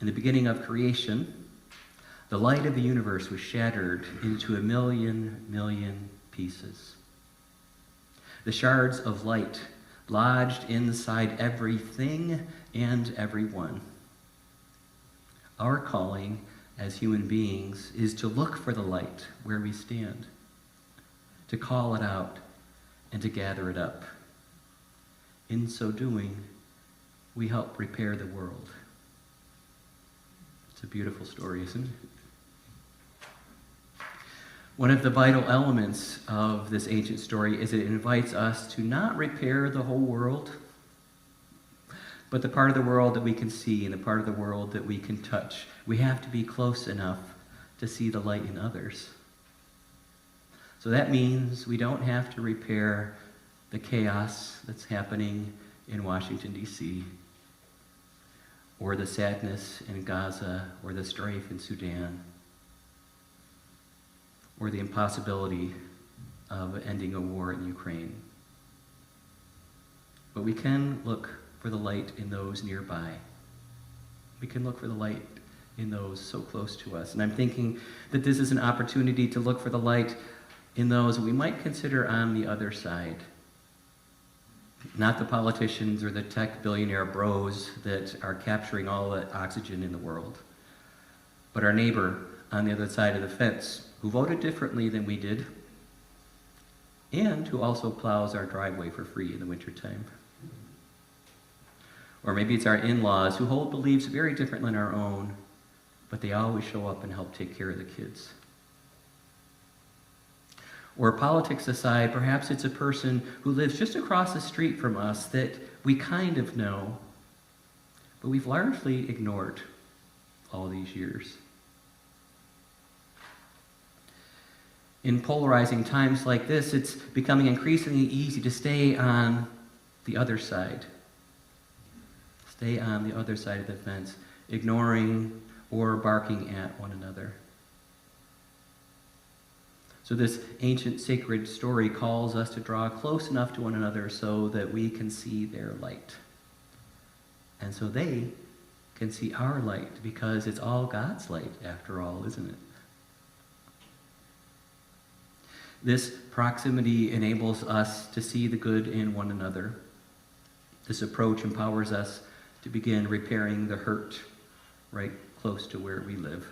In the beginning of creation, the light of the universe was shattered into a million pieces. The shards of light lodged inside everything and everyone. Our calling as human beings is to look for the light where we stand, to call it out and to gather it up. In so doing, we help repair the world. It's a beautiful story, isn't it? One of the vital elements of this ancient story is it invites us to not repair the whole world, but the part of the world that we can see and the part of the world that we can touch. We have to be close enough to see the light in others. So that means we don't have to repair the chaos that's happening in Washington, D.C., or the sadness in Gaza, or the strife in Sudan, or the impossibility of ending a war in Ukraine. But we can look for the light in those nearby. We can look for the light in those so close to us. And I'm thinking that this is an opportunity to look for the light in those that we might consider on the other side. Not the politicians or the tech billionaire bros that are capturing all the oxygen in the world, but our neighbor on the other side of the fence who voted differently than we did and who also plows our driveway for free in the wintertime. Or maybe it's our in-laws who hold beliefs very different than our own, but they always show up and help take care of the kids. Or politics aside, perhaps it's a person who lives just across the street from us that we kind of know, but we've largely ignored all these years. In polarizing times like this, it's becoming increasingly easy to stay on the other side. Stay on the other side of the fence, ignoring or barking at one another. So this ancient sacred story calls us to draw close enough to one another so that we can see their light. And so they can see our light, because it's all God's light after all, isn't it? This proximity enables us to see the good in one another. This approach empowers us to begin repairing the hurt right close to where we live.